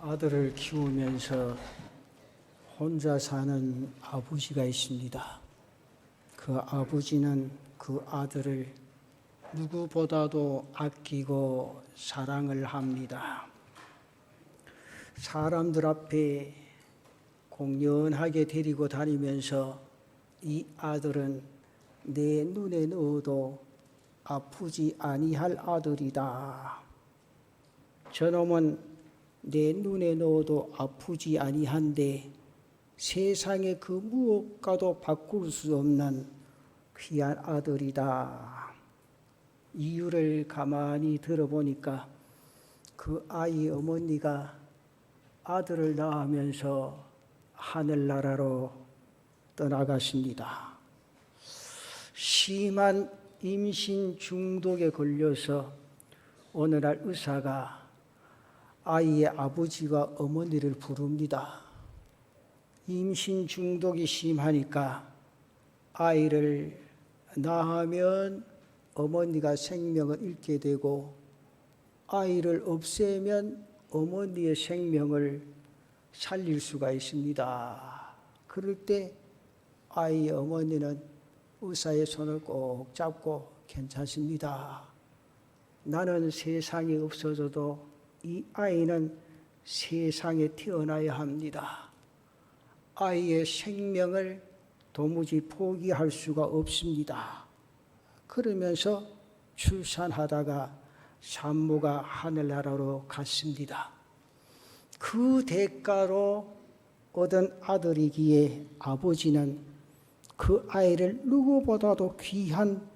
아들을 키우면서 혼자 사는 아버지가 있습니다. 그 아버지는 그 아들을 누구보다도 아끼고 사랑을 합니다. 사람들 앞에 공연하게 데리고 다니면서 이 아들은 내 눈에 넣어도 아프지 아니할 아들이다. 저놈은 내 눈에 넣어도 아프지 아니한데 세상에 그 무엇과도 바꿀 수 없는 귀한 아들이다. 이유를 가만히 들어보니까 그 아이 어머니가 아들을 낳으면서 하늘나라로 떠나가십니다. 심한 임신 중독에 걸려서 어느 날 의사가 아이의 아버지와 어머니를 부릅니다. 임신 중독이 심하니까 아이를 낳으면 어머니가 생명을 잃게 되고 아이를 없애면 어머니의 생명을 살릴 수가 있습니다. 그럴 때 아이의 어머니는 의사의 손을 꼭 잡고 괜찮습니다. 나는 세상에 없어져도 이 아이는 세상에 태어나야 합니다. 아이의 생명을 도무지 포기할 수가 없습니다. 그러면서 출산하다가 산모가 하늘나라로 갔습니다. 그 대가로 얻은 아들이기에 아버지는 그 아이를 누구보다도 귀한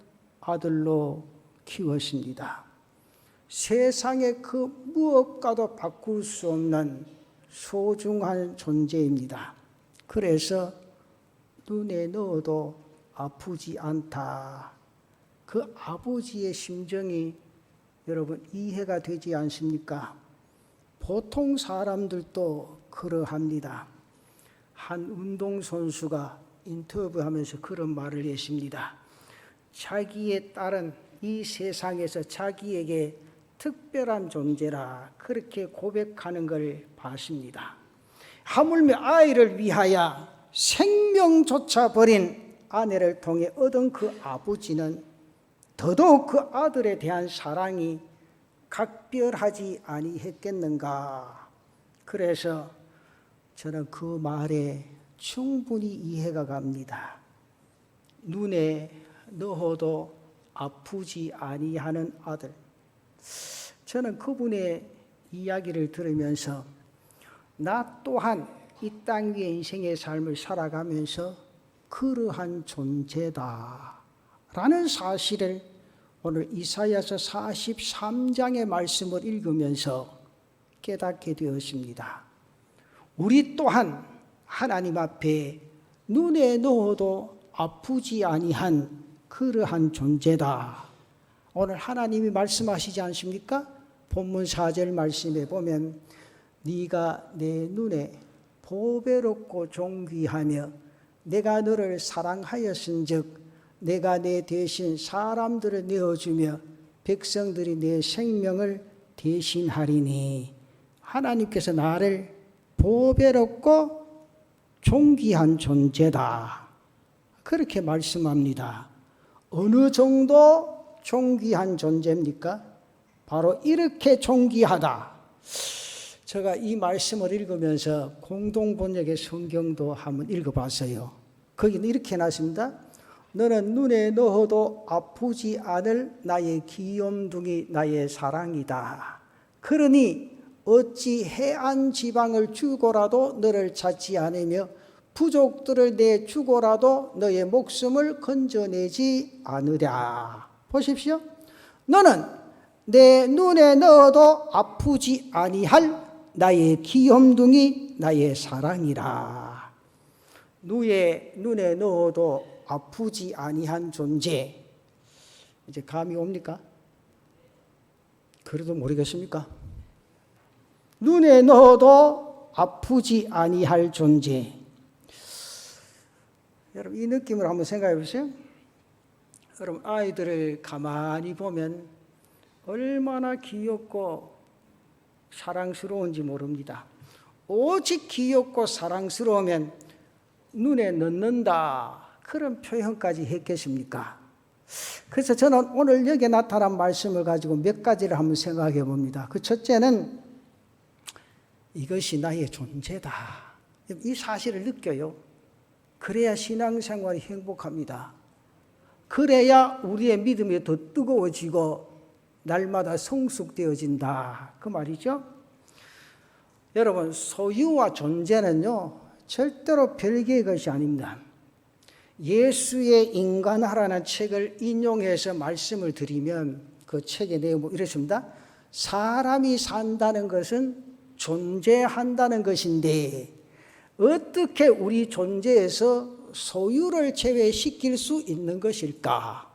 아들로 키웠습니다. 세상에 그 무엇과도 바꿀 수 없는 소중한 존재입니다. 그래서 눈에 넣어도 아프지 않다. 그 아버지의 심정이 여러분 이해가 되지 않습니까? 보통 사람들도 그러합니다. 한 운동선수가 인터뷰하면서 그런 말을 했습니다. 자기의 딸은 이 세상에서 자기에게 특별한 존재라 그렇게 고백하는 걸 봤습니다. 하물며 아이를 위하여 생명조차 버린 아내를 통해 얻은 그 아버지는 더더욱 그 아들에 대한 사랑이 각별하지 아니했겠는가. 그래서 저는 그 말에 충분히 이해가 갑니다. 눈에 넣어도 아프지 아니하는 아들. 저는 그분의 이야기를 들으면서 나 또한 이 땅 위에 인생의 삶을 살아가면서 그러한 존재다 라는 사실을 오늘 이사야서 43장의 말씀을 읽으면서 깨닫게 되었습니다. 우리 또한 하나님 앞에 눈에 넣어도 아프지 아니한 그러한 존재다. 오늘 하나님이 말씀하시지 않습니까? 본문 4절 말씀에 보면 네가 내 눈에 보배롭고 존귀하며 내가 너를 사랑하였은즉 내가 내 대신 사람들을 내어주며 백성들이 내 생명을 대신하리니. 하나님께서 나를 보배롭고 존귀한 존재다. 그렇게 말씀합니다. 어느 정도 존귀한 존재입니까? 바로 이렇게 존귀하다. 제가 이 말씀을 읽으면서 공동번역의 성경도 한번 읽어봤어요. 거기는 이렇게 나왔습니다. 너는 눈에 넣어도 아프지 않을 나의 귀염둥이 나의 사랑이다. 그러니 어찌 해안 지방을 주고라도 너를 찾지 않으며 부족들을 내주고라도 너의 목숨을 건져내지 않으랴. 보십시오. 너는 내 눈에 넣어도 아프지 아니할 나의 귀염둥이 나의 사랑이라. 눈에 넣어도 아프지 아니한 존재. 이제 감이 옵니까? 그래도 모르겠습니까? 눈에 넣어도 아프지 아니할 존재. 여러분 이 느낌을 한번 생각해 보세요. 여러분 아이들을 가만히 보면 얼마나 귀엽고 사랑스러운지 모릅니다. 오직 귀엽고 사랑스러우면 눈에 넣는다, 그런 표현까지 했겠습니까? 그래서 저는 오늘 여기에 나타난 말씀을 가지고 몇 가지를 한번 생각해 봅니다. 그 첫째는 이것이 나의 존재다, 이 사실을 느껴요. 그래야 신앙생활이 행복합니다. 그래야 우리의 믿음이 더 뜨거워지고 날마다 성숙되어진다, 그 말이죠. 여러분, 소유와 존재는요 절대로 별개의 것이 아닙니다. 예수의 인간하라는 책을 인용해서 말씀을 드리면 그 책의 내용은 이렇습니다. 사람이 산다는 것은 존재한다는 것인데 어떻게 우리 존재에서 소유를 제외시킬 수 있는 것일까?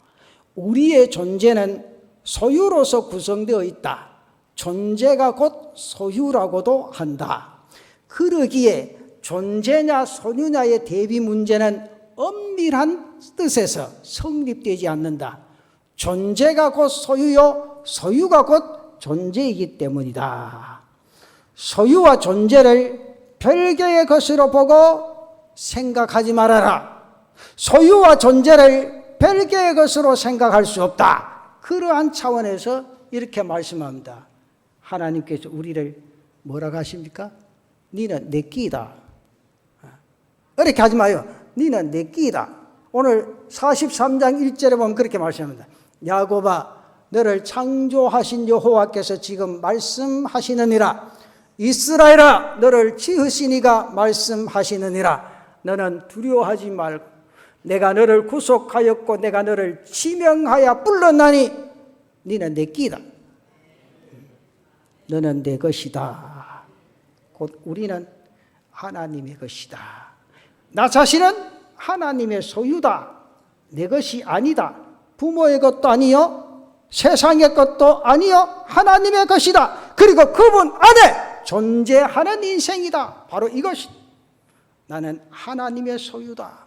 우리의 존재는 소유로서 구성되어 있다. 존재가 곧 소유라고도 한다. 그러기에 존재냐 소유냐의 대비 문제는 엄밀한 뜻에서 성립되지 않는다. 존재가 곧 소유요, 소유가 곧 존재이기 때문이다. 소유와 존재를 별개의 것으로 보고 생각하지 말아라. 소유와 존재를 별개의 것으로 생각할 수 없다. 그러한 차원에서 이렇게 말씀합니다. 하나님께서 우리를 뭐라고 하십니까? 너는 내 끼다. 이렇게 하지 마요. 너는 내 끼다. 오늘 43장 1절에 보면 그렇게 말씀합니다. 야곱아, 너를 창조하신 여호와께서 지금 말씀하시느니라. 이스라엘아, 너를 지으시니가 말씀하시느니라. 너는 두려워하지 말고 내가 너를 구속하였고 내가 너를 지명하여 불렀나니 너는 내 끼다. 너는 내 것이다. 곧 우리는 하나님의 것이다. 나 자신은 하나님의 소유다. 내 것이 아니다. 부모의 것도 아니요, 세상의 것도 아니요, 하나님의 것이다. 그리고 그분 안에 존재하는 인생이다. 바로 이것이 나는 하나님의 소유다.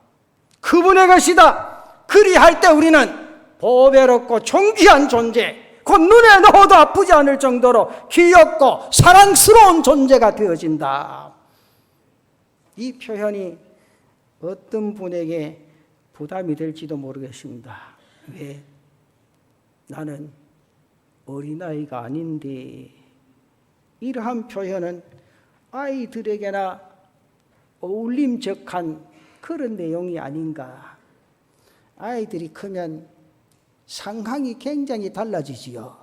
그분의 것이다. 그리할 때 우리는 보배롭고 존귀한 존재, 곧 눈에 넣어도 아프지 않을 정도로 귀엽고 사랑스러운 존재가 되어진다. 이 표현이 어떤 분에게 부담이 될지도 모르겠습니다. 왜? 나는 어린아이가 아닌데. 이러한 표현은 아이들에게나 어울림적한 그런 내용이 아닌가. 아이들이 크면 상황이 굉장히 달라지지요.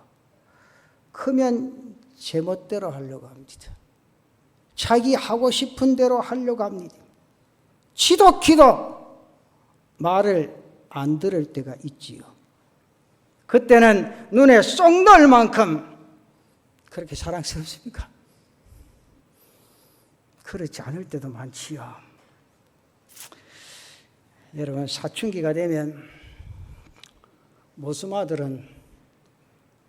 크면 제멋대로 하려고 합니다. 자기 하고 싶은 대로 하려고 합니다. 지독히도 말을 안 들을 때가 있지요. 그때는 눈에 쏙 넣을 만큼 그렇게 사랑스럽습니까? 그렇지 않을 때도 많지요. 여러분, 사춘기가 되면 모습아들은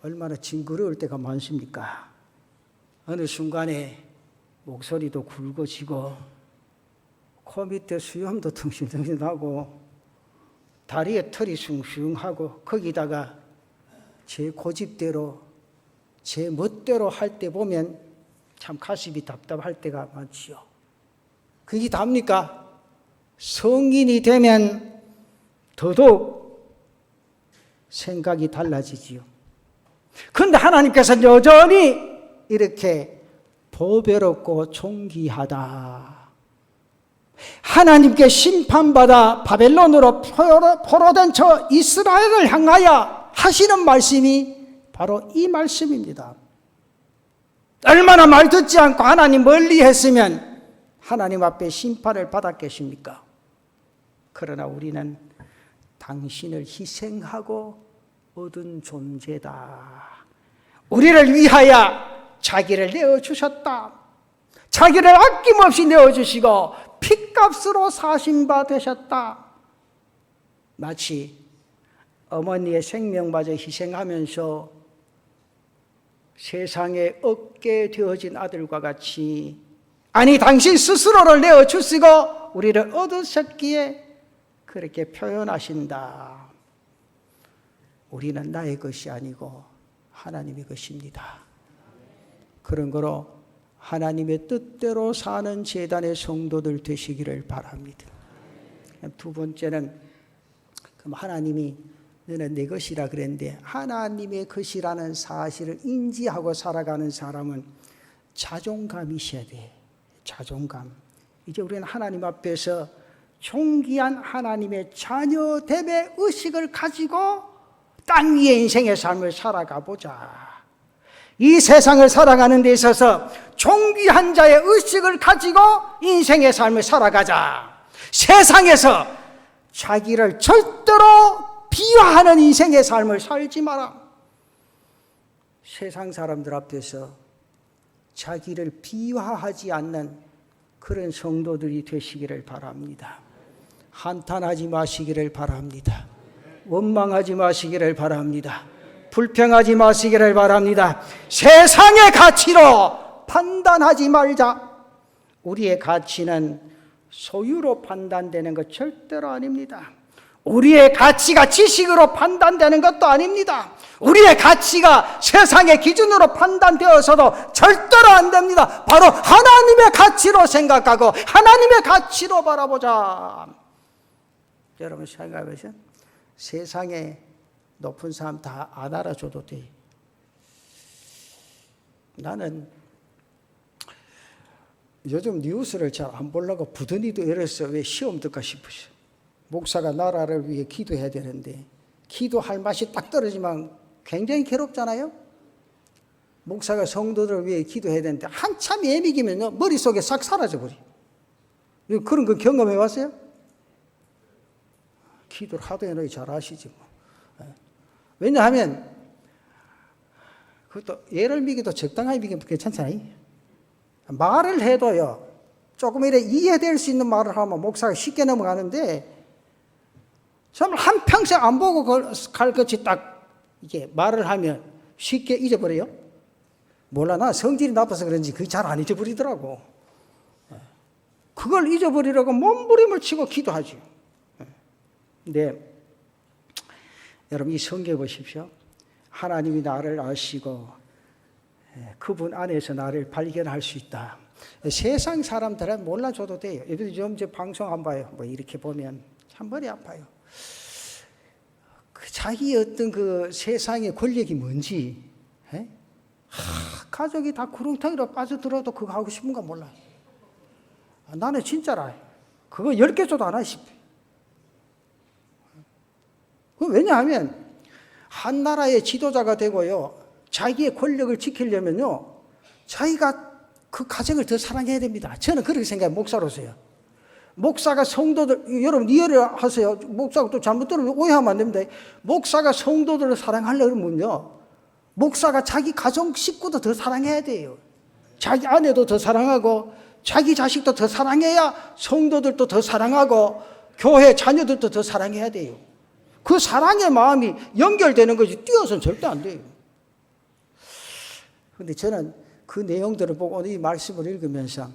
얼마나 징그러울 때가 많습니까? 어느 순간에 목소리도 굵어지고 코 밑에 수염도 퉁실퉁실하고 다리에 털이 숭숭하고 거기다가 제 고집대로 제 멋대로 할 때 보면 참 가슴이 답답할 때가 많지요. 그게 답니까? 성인이 되면 더더욱 생각이 달라지지요. 그런데 하나님께서는 여전히 이렇게 보배롭고 존귀하다. 하나님께 심판받아 바벨론으로 포로된 저 이스라엘을 향하여 하시는 말씀이 바로 이 말씀입니다. 얼마나 말 듣지 않고 하나님 멀리 했으면 하나님 앞에 심판을 받았겠습니까? 그러나 우리는 당신을 희생하고 얻은 존재다. 우리를 위하여 자기를 내어주셨다. 자기를 아낌없이 내어주시고 핏값으로 사신 바 되셨다. 마치 어머니의 생명마저 희생하면서 세상에 얻게 되어진 아들과 같이, 아니 당신 스스로를 내어주시고 우리를 얻으셨기에 그렇게 표현하신다. 우리는 나의 것이 아니고 하나님의 것입니다. 그런 거로 하나님의 뜻대로 사는 제단의 성도들 되시기를 바랍니다. 두 번째는 그럼 하나님이 너는 내 것이라 그랬는데 하나님의 것이라는 사실을 인지하고 살아가는 사람은 자존감이 있어야 돼. 자존감. 이제 우리는 하나님 앞에서 존귀한 하나님의 자녀됨의 의식을 가지고 땅 위에 인생의 삶을 살아가 보자. 이 세상을 살아가는 데 있어서 존귀한 자의 의식을 가지고 인생의 삶을 살아가자. 세상에서 자기를 절대로 비하하는 인생의 삶을 살지 마라. 세상 사람들 앞에서 자기를 비하하지 않는 그런 성도들이 되시기를 바랍니다. 한탄하지 마시기를 바랍니다. 원망하지 마시기를 바랍니다. 불평하지 마시기를 바랍니다. 세상의 가치로 판단하지 말자. 우리의 가치는 소유로 판단되는 것 절대로 아닙니다. 우리의 가치가 지식으로 판단되는 것도 아닙니다. 우리의 가치가 세상의 기준으로 판단되어서도 절대로 안 됩니다. 바로 하나님의 가치로 생각하고 하나님의 가치로 바라보자. 여러분 생각해보세요. 세상에 높은 사람 다 안 알아줘도 돼. 나는 요즘 뉴스를 잘 안 보려고 부더니도 이랬어. 왜 시험 들까 싶으셔. 목사가 나라를 위해 기도해야 되는데 기도할 맛이 딱 떨어지면 굉장히 괴롭잖아요. 목사가 성도들을 위해 기도해야 되는데 한참 예미기면요 머릿속에 싹 사라져버려. 그런 거 경험해 왔어요? 기도를 하도 해놓으니 잘 아시지 뭐. 왜냐하면 그것도 예를 미기도 적당하게 미기면 괜찮잖아요. 말을 해도요 조금 이래 이해될 수 있는 말을 하면 목사가 쉽게 넘어가는데 정말 한평생 안 보고 갈 것이 딱 이게 말을 하면 쉽게 잊어버려요. 몰라, 나 성질이 나빠서 그런지 그게 잘 안 잊어버리더라고. 그걸 잊어버리려고 몸부림을 치고 기도하죠. 근데 여러분 이 성경 보십시오. 하나님이 나를 아시고 그분 안에서 나를 발견할 수 있다. 세상 사람들은 몰라줘도 돼요. 요즘 저 방송 안 봐요. 뭐 이렇게 보면 참 머리 아파요. 그 자기 어떤 그 세상의 권력이 뭔지, 가족이 다 구렁텅이로 빠져들어도 그거 하고 싶은가 몰라. 나는 진짜라. 그거 10개 줘도 안 하고 싶어. 왜냐하면 한 나라의 지도자가 되고요, 자기의 권력을 지키려면요, 자기가 그 가정을 더 사랑해야 됩니다. 저는 그렇게 생각해요, 목사로서요. 목사가 성도들, 여러분 이해를 하세요. 목사가 또 잘못 들으면 오해하면 안 됩니다. 목사가 성도들을 사랑하려면요, 목사가 자기 가정 식구도 더 사랑해야 돼요. 자기 아내도 더 사랑하고 자기 자식도 더 사랑해야 성도들도 더 사랑하고 교회 자녀들도 더 사랑해야 돼요. 그 사랑의 마음이 연결되는 것이 뛰어서는 절대 안 돼요. 그런데 저는 그 내용들을 보고 오늘 이 말씀을 읽으면서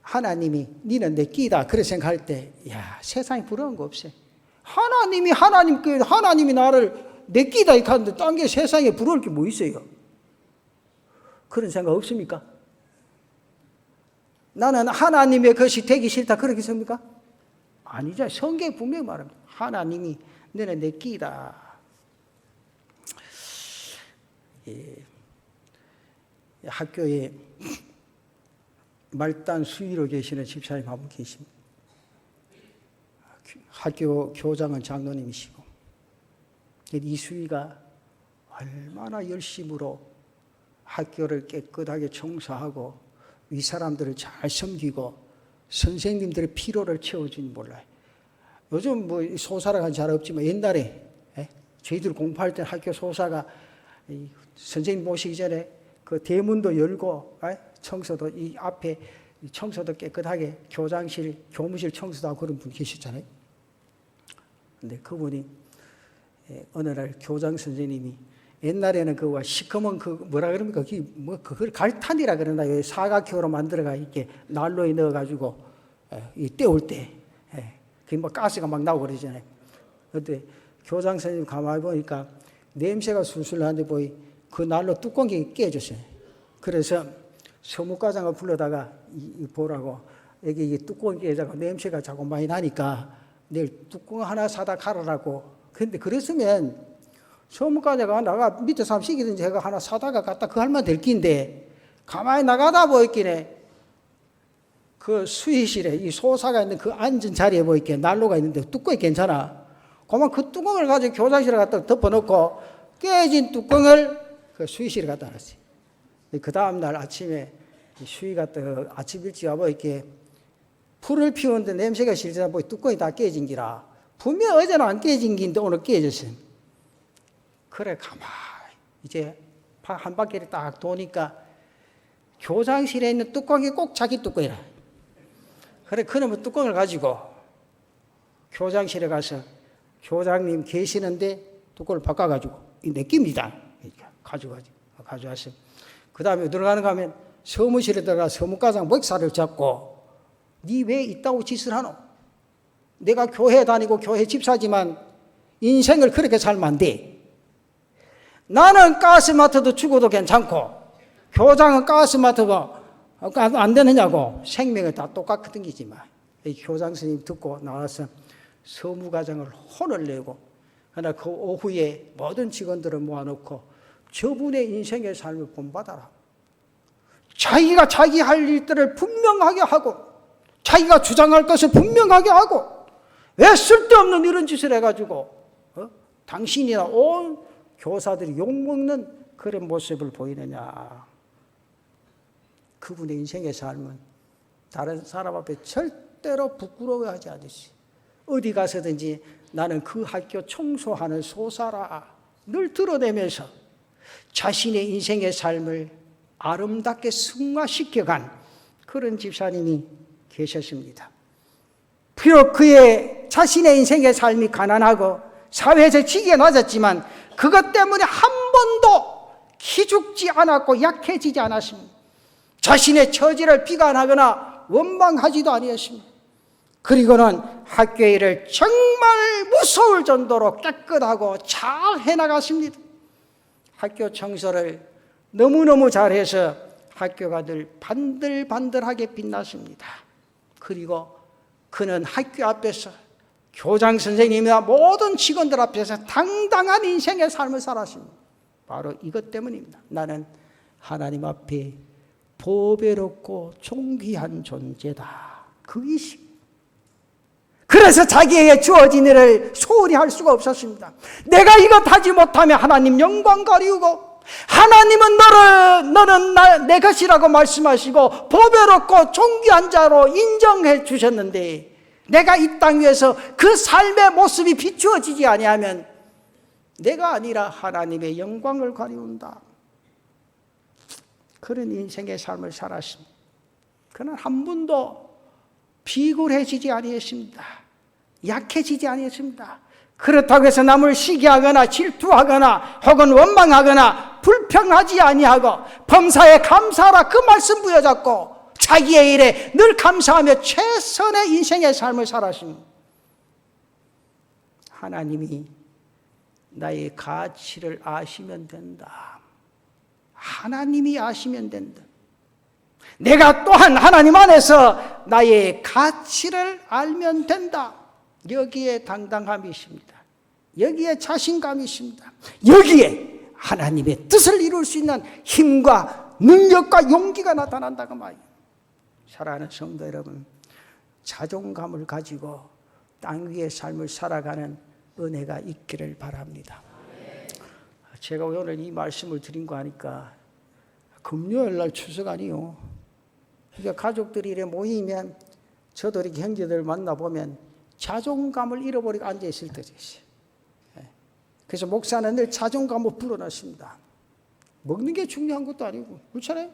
하나님이 니는 내 끼다 그렇게 생각할 때, 야, 세상에 부러운 거 없어요. 하나님이 나를 내 끼다 이렇게 하는데 딴 게 세상에 부러울 게 뭐 있어요? 그런 생각 없습니까? 나는 하나님의 것이 되기 싫다 그렇게 생각합니까? 아니죠. 성경에 분명히 말합니다. 하나님이 너는 내 끼다. 학교에 말단 수위로 계시는 집사님 한 분 계십니다. 학교 교장은 장로님이시고, 이 수위가 얼마나 열심으로 학교를 깨끗하게 청소하고 위 사람들을 잘 섬기고 선생님들의 피로를 채워주는 몰라요. 요즘 뭐 소사라가 잘 없지만 옛날에 저희들 공부할 때 학교 소사가 선생님 모시기 전에 그 대문도 열고 청소도 이 앞에 청소도 깨끗하게 교장실, 교무실 청소도 하고 그런 분 계셨잖아요. 근데 그분이 어느 날 교장 선생님이 옛날에는 그거 시커먼 그 뭐라 그럽니까? 그걸 갈탄이라 그러나요? 사각형으로 만들어가 이렇게 난로에 넣어가지고 이 때울 때 그게 뭐 가스가 막 나오고 그러잖아요. 그때 교장 선생님 가만히 보니까 냄새가 술술 나는데 보이 그 난로 뚜껑이 깨졌어요. 그래서 서무과장을 불러다가 보라고, 여기 뚜껑 깨자고 냄새가 자꾸 많이 나니까 내일 뚜껑 하나 사다 갈으라고. 근데 그랬으면 서무과장가 나가 밑에 사람 시키든지 해가 하나 사다가 갖다 그 할만 될 낀데, 가만히 나가다 보이기네 그 수의실에 이 소사가 있는 그 앉은 자리에 보이게 난로가 있는데 뚜껑이 괜찮아. 그만 그 뚜껑을 가지고 교장실에 갖다 덮어놓고 깨진 뚜껑을 그 수의실에 갖다 놨지. 그 다음날 아침에 수의가 또 아침 일찍 와보 이렇게 불을 피우는데 냄새가 실지나 보이 뚜껑이 다 깨진 기라. 분명 어제는 안 깨진 긴데 오늘 깨졌어. 그래 가만히 이제 한 바퀴를 딱 도니까 교장실에 있는 뚜껑이 꼭 자기 뚜껑이라. 그래 그놈의 뚜껑을 가지고 교장실에 가서 교장님 계시는데 뚜껑을 바꿔가지고 내 깁니다. 가져왔어요. 그 다음에 들어가는가 하면 서무실에 들어가 서무과장 목사를 잡고, 니 왜 이따고 짓을 하노? 내가 교회 다니고 교회 집사지만 인생을 그렇게 살면 안 돼. 나는 가스마트도 죽어도 괜찮고 교장은 가스마트가 안 되느냐고. 생명을 다 똑같은 기지만. 교장 스님 듣고 나와서 서무과장을 혼을 내고, 그러나 그 오후에 모든 직원들을 모아놓고 저분의 인생의 삶을 본받아라. 자기가 자기 할 일들을 분명하게 하고 자기가 주장할 것을 분명하게 하고 왜 쓸데없는 이런 짓을 해가지고 당신이나 온 교사들이 욕먹는 그런 모습을 보이느냐. 그분의 인생의 삶은 다른 사람 앞에 절대로 부끄러워하지 않으시. 어디 가서든지 나는 그 학교 청소하는 소사라 늘 드러내면서 자신의 인생의 삶을 아름답게 승화시켜간 그런 집사님이 계셨습니다. 비록 그의 자신의 인생의 삶이 가난하고 사회에서 지기에 낮았지만 그것 때문에 한 번도 기죽지 않았고 약해지지 않았습니다. 자신의 처지를 비관하거나 원망하지도 아니었습니다. 그리고는 학교 일을 정말 무서울 정도로 깨끗하고 잘 해나갔습니다. 학교 청소를 너무너무 잘해서 학교가 늘 반들반들하게 빛났습니다. 그리고 그는 학교 앞에서 교장 선생님이나 모든 직원들 앞에서 당당한 인생의 삶을 살았습니다. 바로 이것 때문입니다. 나는 하나님 앞에 보배롭고 존귀한 존재다. 그 의식. 그래서 자기에게 주어진 일을 소홀히 할 수가 없었습니다. 내가 이것 하지 못하면 하나님 영광 가리우고, 하나님은 너는 내 것이라고 말씀하시고 보배롭고 존귀한 자로 인정해 주셨는데, 내가 이 땅 위에서 그 삶의 모습이 비추어지지 아니하면 내가 아니라 하나님의 영광을 가리운다. 그런 인생의 삶을 살았습니다. 그는 한 번도 비굴해지지 아니했습니다. 약해지지 아니했습니다. 그렇다고 해서 남을 시기하거나 질투하거나 혹은 원망하거나 불평하지 아니하고 범사에 감사하라 그 말씀 부여잡고 자기의 일에 늘 감사하며 최선의 인생의 삶을 살았습니다. 하나님이 나의 가치를 아시면 된다. 하나님이 아시면 된다. 내가 또한 하나님 안에서 나의 가치를 알면 된다. 여기에 당당함이 있습니다. 여기에 자신감이 있습니다. 여기에 하나님의 뜻을 이룰 수 있는 힘과 능력과 용기가 나타난다고 말이에요. 사랑하는 성도 여러분, 자존감을 가지고 땅 위의 삶을 살아가는 은혜가 있기를 바랍니다. 제가 오늘 이 말씀을 드린 거 하니까 금요일 날 추석 아니요. 그러니까 가족들이 이래 모이면 저도 이렇게 형제들 만나보면 자존감을 잃어버리고 앉아있을 때도 있어요. 그래서 목사는 늘 자존감을 불어넣습니다. 먹는 게 중요한 것도 아니고, 그렇잖아요?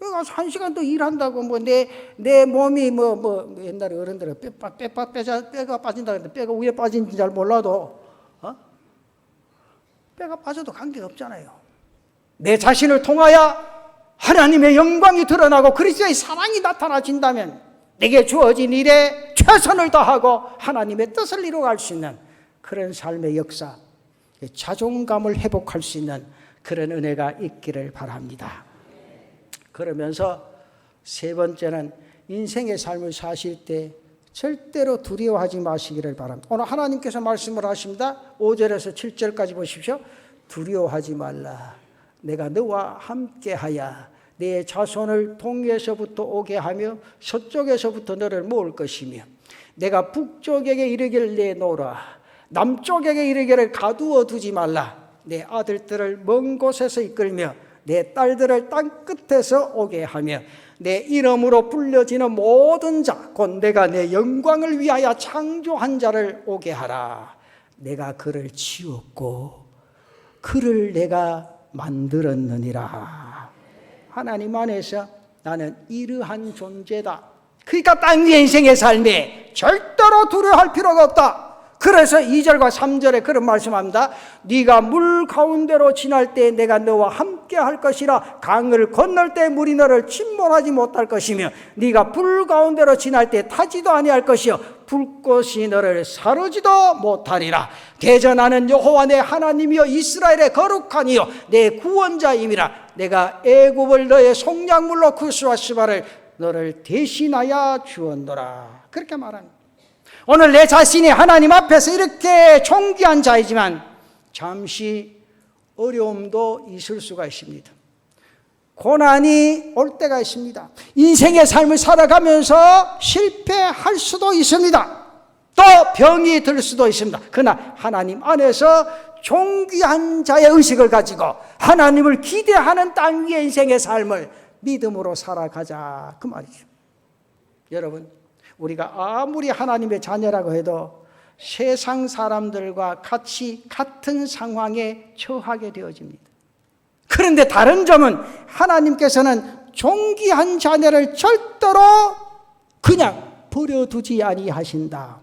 여기 가서 1시간 더 일한다고 내 몸이 옛날에 어른들은 뼈가 빠진다 그랬는데 뼈가 위에 빠진지 잘 몰라도 뼈가 빠져도 관계가 없잖아요. 내 자신을 통하여 하나님의 영광이 드러나고 그리스도의 사랑이 나타나진다면 내게 주어진 일에 최선을 다하고 하나님의 뜻을 이루어갈 수 있는 그런 삶의 역사, 자존감을 회복할 수 있는 그런 은혜가 있기를 바랍니다. 그러면서 세 번째는 인생의 삶을 사실 때 절대로 두려워하지 마시기를 바랍니다. 오늘 하나님께서 말씀을 하십니다. 5절에서 7절까지 보십시오. 두려워하지 말라. 내가 너와 함께하여 내 자손을 동에서부터 오게 하며 서쪽에서부터 너를 모을 것이며 내가 북쪽에게 이르기를 내놓으라. 남쪽에게 이르기를 가두어 두지 말라. 내 아들들을 먼 곳에서 이끌며 내 딸들을 땅 끝에서 오게 하며 내 이름으로 불려지는 모든 자 곧 내가 내 영광을 위하여 창조한 자를 오게 하라. 내가 그를 지었고 그를 내가 만들었느니라. 하나님 안에서 나는 이러한 존재다. 그러니까 땅 위의 인생의 삶에 절대로 두려워할 필요가 없다. 그래서 2절과 3절에 그런 말씀합니다. 네가 물 가운데로 지날 때 내가 너와 함께 할 것이라. 강을 건널 때 물이 너를 침몰하지 못할 것이며 네가 불 가운데로 지날 때 타지도 아니할 것이요 불꽃이 너를 사르지도 못하리라. 대전하는 여호와 내 하나님이여 이스라엘의 거룩하니요 내 구원자임이라. 내가 애굽을 너의 속량물로 구스와 스바를 너를 대신하여 주었노라. 그렇게 말합니다. 오늘 내 자신이 하나님 앞에서 이렇게 존귀한 자이지만 잠시 어려움도 있을 수가 있습니다. 고난이 올 때가 있습니다. 인생의 삶을 살아가면서 실패할 수도 있습니다. 또 병이 들 수도 있습니다. 그러나 하나님 안에서 존귀한 자의 의식을 가지고 하나님을 기대하는 땅 위의 인생의 삶을 믿음으로 살아가자, 그 말이죠. 여러분, 우리가 아무리 하나님의 자녀라고 해도 세상 사람들과 같이 같은 상황에 처하게 되어집니다. 그런데 다른 점은 하나님께서는 존귀한 자녀를 절대로 그냥 버려두지 아니하신다.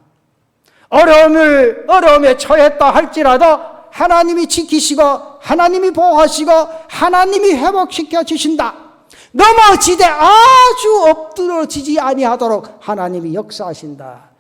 어려움에 처했다 할지라도 하나님이 지키시고 하나님이 보호하시고 하나님이 회복시켜 주신다. 넘어지되 아주 엎드러지지 아니하도록 하나님이 역사하신다.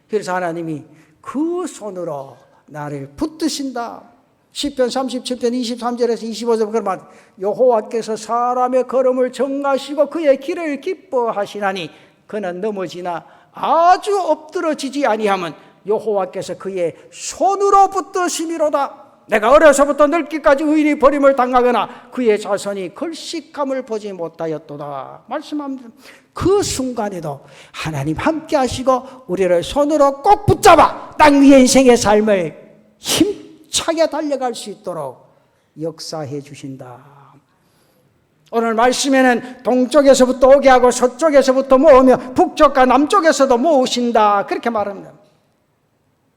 그래서 하나님이 그 손으로 나를 붙드신다. 시편 37편 23절에서 25절 그런 말, 여호와께서 사람의 걸음을 정하시고 그의 길을 기뻐하시나니 그는 넘어지나 아주 엎드러지지 아니하면 여호와께서 그의 손으로 붙드심이로다. 내가 어려서부터 늙기까지 의인이 버림을 당하거나 그의 자손이 걸식함을 보지 못하였도다 말씀합니다. 그 순간에도 하나님 함께 하시고 우리를 손으로 꼭 붙잡아 땅 위의 인생의 삶을 힘차게 달려갈 수 있도록 역사해 주신다. 오늘 말씀에는 동쪽에서부터 오게 하고 서쪽에서부터 모으며 북쪽과 남쪽에서도 모으신다, 그렇게 말합니다.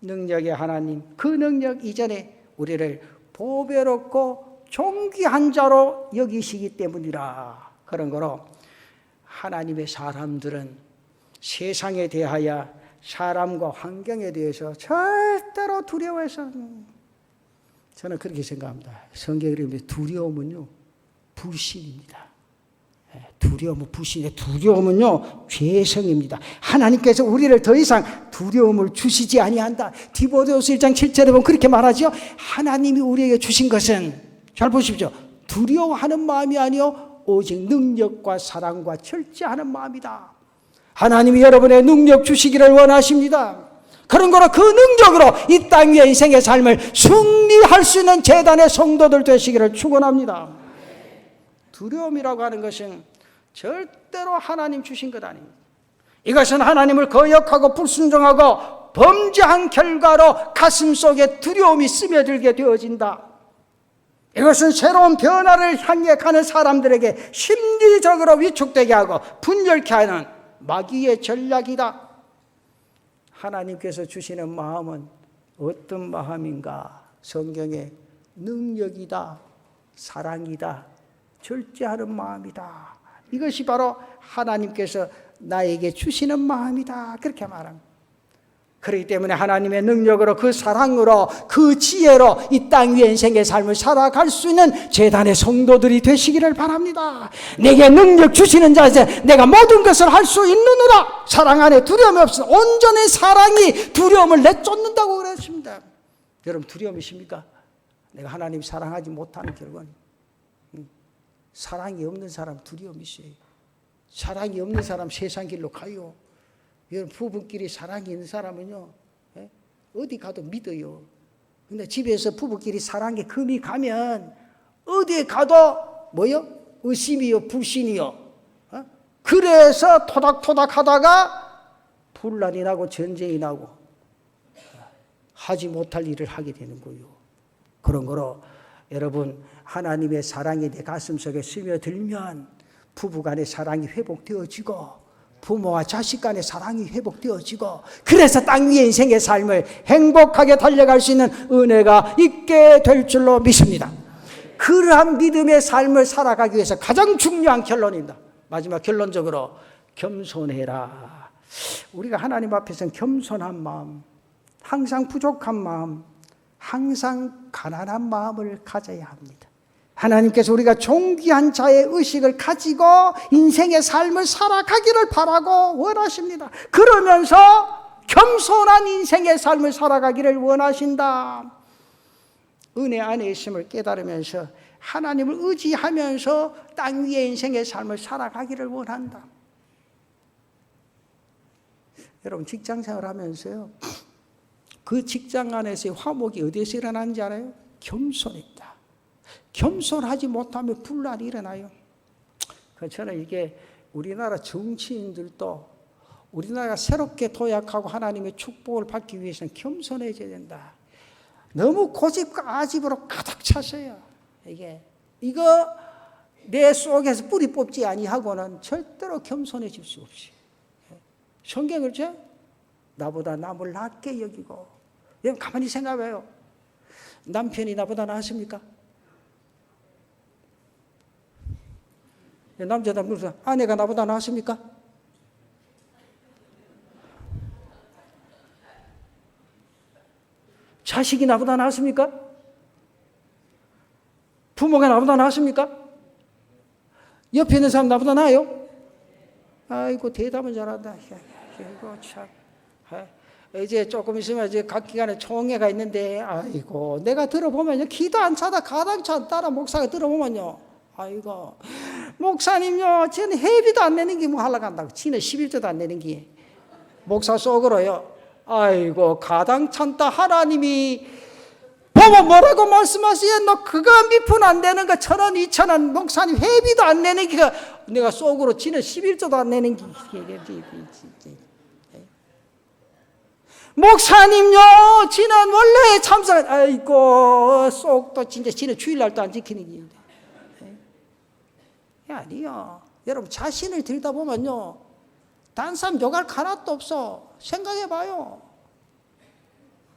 능력의 하나님, 그 능력 이전에 우리를 보배롭고 존귀한 자로 여기시기 때문이라. 그런 거로 하나님의 사람들은 세상에 대하여 사람과 환경에 대해서 절대로 두려워해서, 저는 그렇게 생각합니다. 성경에 그러는데 두려움은요 불신입니다. 두려움은 불신이에요. 두려움은요 죄성입니다. 하나님께서 우리를 더 이상 두려움을 주시지 아니한다. 디모데후서 1장 7절에 보면 그렇게 말하죠. 하나님이 우리에게 주신 것은, 잘 보십시오, 두려워하는 마음이 아니요 오직 능력과 사랑과 절제하는 마음이다. 하나님이 여러분의 능력 주시기를 원하십니다. 그런 거로 그 능력으로 이 땅 위의 인생의 삶을 승리할 수 있는 제단의 성도들 되시기를 축원합니다. 두려움이라고 하는 것은 절대로 하나님 주신 것 아닙니다. 이것은 하나님을 거역하고 불순종하고 범죄한 결과로 가슴속에 두려움이 스며들게 되어진다. 이것은 새로운 변화를 향해 가는 사람들에게 심리적으로 위축되게 하고 분열케 하는 마귀의 전략이다. 하나님께서 주시는 마음은 어떤 마음인가? 성경에 능력이다, 사랑이다, 절제하는 마음이다. 이것이 바로 하나님께서 나에게 주시는 마음이다, 그렇게 말합니다. 그렇기 때문에 하나님의 능력으로, 그 사랑으로, 그 지혜로 이 땅 위의 인생의 삶을 살아갈 수 있는 제단의 성도들이 되시기를 바랍니다. 내게 능력 주시는 자에게 내가 모든 것을 할 수 있느니라. 사랑 안에 두려움이 없으나 온전히 사랑이 두려움을 내쫓는다고 그랬습니다. 여러분 두려움이십니까? 내가 하나님 사랑하지 못하는 결과는. 사랑이 없는 사람 두려움 있어요. 사랑이 없는 사람 세상 길로 가요. 여러분 부부끼리 사랑이 있는 사람은요, 어디 가도 믿어요. 근데 집에서 부부끼리 사랑에 금이 가면 어디에 가도 뭐요? 의심이요, 불신이요. 그래서 토닥토닥 하다가 분란이 나고 전쟁이 나고 하지 못할 일을 하게 되는 거예요. 그런 거로 여러분 하나님의 사랑이 내 가슴속에 스며들면 부부간의 사랑이 회복되어지고 부모와 자식 간의 사랑이 회복되어지고 그래서 땅 위의 인생의 삶을 행복하게 달려갈 수 있는 은혜가 있게 될 줄로 믿습니다. 그러한 믿음의 삶을 살아가기 위해서 가장 중요한 결론입니다. 마지막 결론적으로 겸손해라. 우리가 하나님 앞에서는 겸손한 마음, 항상 부족한 마음, 항상 가난한 마음을 가져야 합니다. 하나님께서 우리가 존귀한 자의 의식을 가지고 인생의 삶을 살아가기를 바라고 원하십니다. 그러면서 겸손한 인생의 삶을 살아가기를 원하신다. 은혜 안에 있음을 깨달으면서 하나님을 의지하면서 땅 위의 인생의 삶을 살아가기를 원한다. 여러분 직장생활 하면서요, 그 직장 안에서의 화목이 어디에서 일어나는지 알아요? 겸손입니다. 겸손하지 못하면 분란이 일어나요. 저는 이게 우리나라 정치인들도 우리나라가 새롭게 도약하고 하나님의 축복을 받기 위해서는 겸손해져야 된다. 너무 고집과 아집으로 가득 찼어요. 이거 내 속에서 뿌리 뽑지 아니하고는 절대로 겸손해질 수 없이. 성경을 나보다 남을 낮게 여기고. 여러분 가만히 생각해요. 남편이 나보다 낫습니까? 남자다 물어서 아내가 나보다 낫습니까? 자식이 나보다 낫습니까? 부모가 나보다 낫습니까? 옆에 있는 사람 나보다 나아요? 아이고 대답은 잘한다. 이거 참. 이제 조금 있으면 이제 각 기관에 총회가 있는데 아이고 내가 들어보면요 기도 안 차다 가당차 따라 목사가 들어보면요 아이고 목사님요 저는 회비도 안 내는 게 뭐 하려고 한다고 지는 11조도 안 내는 게 목사 속으로요 아이고 가당찬다 하나님이 보면 뭐라고 말씀하세요? 너 그거 몇 푼 안 되는 거 1,000원 2,000원 목사님 회비도 안 내는 게 내가 속으로 지는 11조도 안 내는 게 목사님요 지는 원래 참사 아이고 속도 진짜 지는 주일날도 안 지키는 게 아니요. 여러분 자신을 들다 보면요 단 사람 욕할 하나도 없어. 생각해봐요.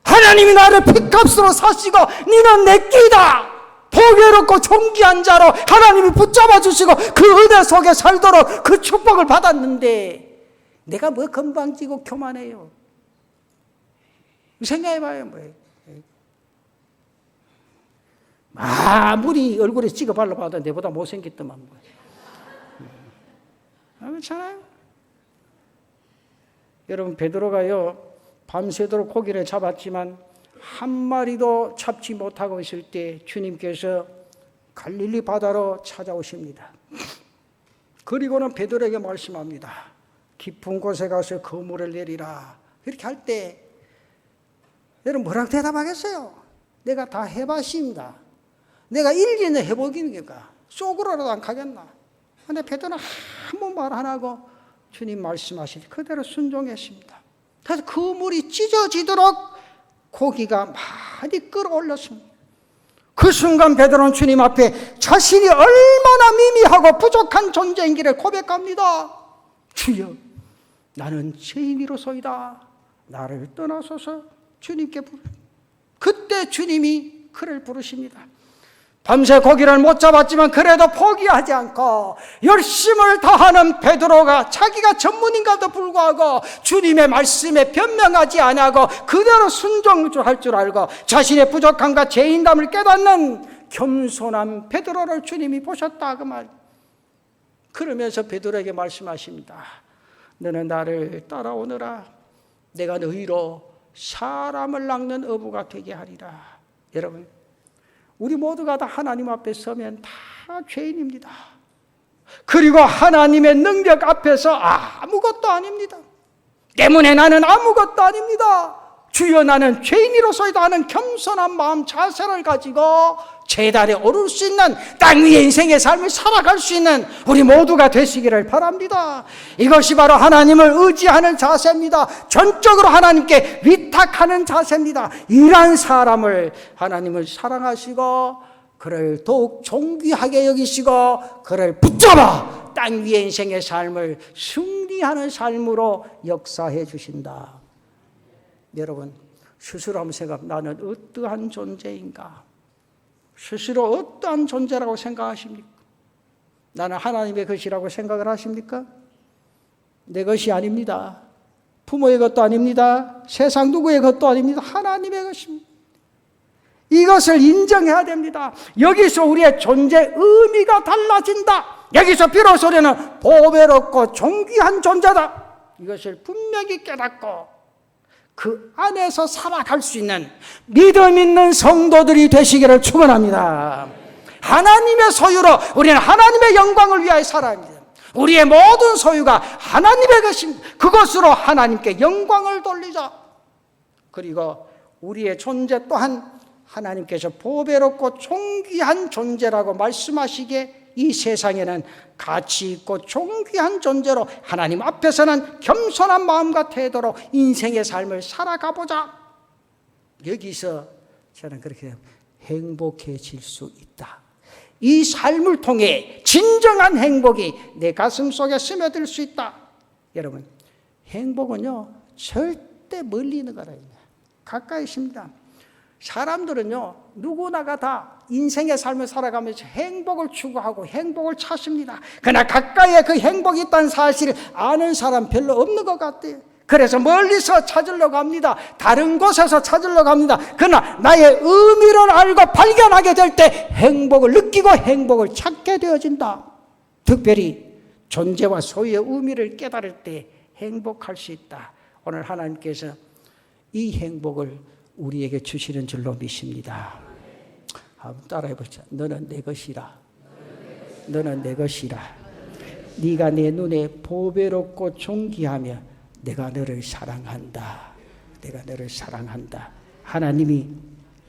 하나님이 나를 피값으로 사시고 니는 내 끼다 보배롭고 존귀한 자로 하나님이 붙잡아 주시고 그 은혜 속에 살도록 그 축복을 받았는데 내가 뭐 건방지고 교만해요. 생각해봐요. 뭐예요. 아무리 얼굴에 찍어 발라봐도 내보다 못생겼더만 뭐. 그렇잖아요. 여러분 베드로가요 밤새도록 고기를 잡았지만 한 마리도 잡지 못하고 있을 때 주님께서 갈릴리 바다로 찾아오십니다. 그리고는 베드로에게 말씀합니다. 깊은 곳에 가서 그물을 내리라. 이렇게 할 때 여러분 뭐라고 대답하겠어요? 내가 다 해봤습니다. 내가 1년에 해보기니까 속으로라도 안 가겠나. 근데 베드로는 아무 말 안 하고 주님 말씀하시니 그대로 순종했습니다. 그래서 그물이 찢어지도록 고기가 많이 끌어올렸습니다. 그 순간 베드로는 주님 앞에 자신이 얼마나 미미하고 부족한 존재인지를 고백합니다. 주여 나는 죄인이로소이다. 나를 떠나소서. 주님께 그때 주님이 그를 부르십니다. 밤새 고기를 못 잡았지만 그래도 포기하지 않고 열심을 다하는 베드로가 자기가 전문인가도 불구하고 주님의 말씀에 변명하지 아니하고 그대로 순종할 줄 알고 자신의 부족함과 죄인됨을 깨닫는 겸손한 베드로를 주님이 보셨다 그 말. 그러면서 베드로에게 말씀하십니다. 너는 나를 따라오너라. 내가 너희로 사람을 낚는 어부가 되게 하리라. 여러분 우리 모두가 다 하나님 앞에 서면 다 다 죄인입니다. 그리고 하나님의 능력 앞에서 아무것도 아닙니다. 때문에 나는 아무것도 아닙니다. 주여, 나는 죄인으로서이다 하는 겸손한 마음 자세를 가지고 제단에 오를 수 있는, 땅 위의 인생의 삶을 살아갈 수 있는 우리 모두가 되시기를 바랍니다. 이것이 바로 하나님을 의지하는 자세입니다. 전적으로 하나님께 위탁하는 자세입니다. 이러한 사람을 하나님을 사랑하시고 그를 더욱 존귀하게 여기시고 그를 붙잡아 땅 위의 인생의 삶을 승리하는 삶으로 역사해 주신다. 여러분, 스스로 한번 생각, 나는 어떠한 존재인가? 스스로 어떠한 존재라고 생각하십니까? 나는 하나님의 것이라고 생각을 하십니까? 내 것이 아닙니다. 부모의 것도 아닙니다. 세상 누구의 것도 아닙니다. 하나님의 것입니다. 이것을 인정해야 됩니다. 여기서 우리의 존재 의미가 달라진다. 여기서 비로소 우리는 보배롭고 존귀한 존재다. 이것을 분명히 깨닫고 그 안에서 살아갈 수 있는 믿음 있는 성도들이 되시기를 축원합니다. 하나님의 소유로 우리는 하나님의 영광을 위하여 살아야 합니다. 우리의 모든 소유가 하나님의 것입니다. 그것으로 하나님께 영광을 돌리자. 그리고 우리의 존재 또한 하나님께서 보배롭고 존귀한 존재라고 말씀하시기에 이 세상에는 가치 있고 존귀한 존재로 하나님 앞에서는 겸손한 마음과 태도로 인생의 삶을 살아가보자. 여기서 저는 그렇게 행복해질 수 있다. 이 삶을 통해 진정한 행복이 내 가슴 속에 스며들 수 있다. 여러분, 행복은요 절대 멀리 있는 거라. 가까이 있습니다. 사람들은요 누구나가 다 인생의 삶을 살아가면서 행복을 추구하고 행복을 찾습니다. 그러나 가까이에 그 행복이 있다는 사실을 아는 사람 별로 없는 것 같아요. 그래서 멀리서 찾으려고 합니다. 다른 곳에서 찾으려고 합니다. 그러나 나의 의미를 알고 발견하게 될 때 행복을 느끼고 행복을 찾게 되어진다. 특별히 존재와 소유의 의미를 깨달을 때 행복할 수 있다. 오늘 하나님께서 이 행복을 우리에게 주시는 줄로 믿습니다. 한번 따라해보자. 너는 내 것이라. 너는 내 것이라. 네가 내 눈에 보배롭고 존귀하며 내가 너를 사랑한다. 내가 너를 사랑한다. 하나님이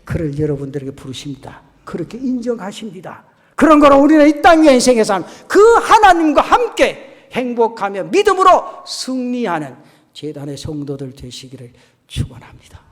그를 여러분들에게 부르십니다. 그렇게 인정하십니다. 그런 거로 우리는 이 땅 위의 인생의 삶, 그 하나님과 함께 행복하며 믿음으로 승리하는 제단의 성도들 되시기를 축원합니다.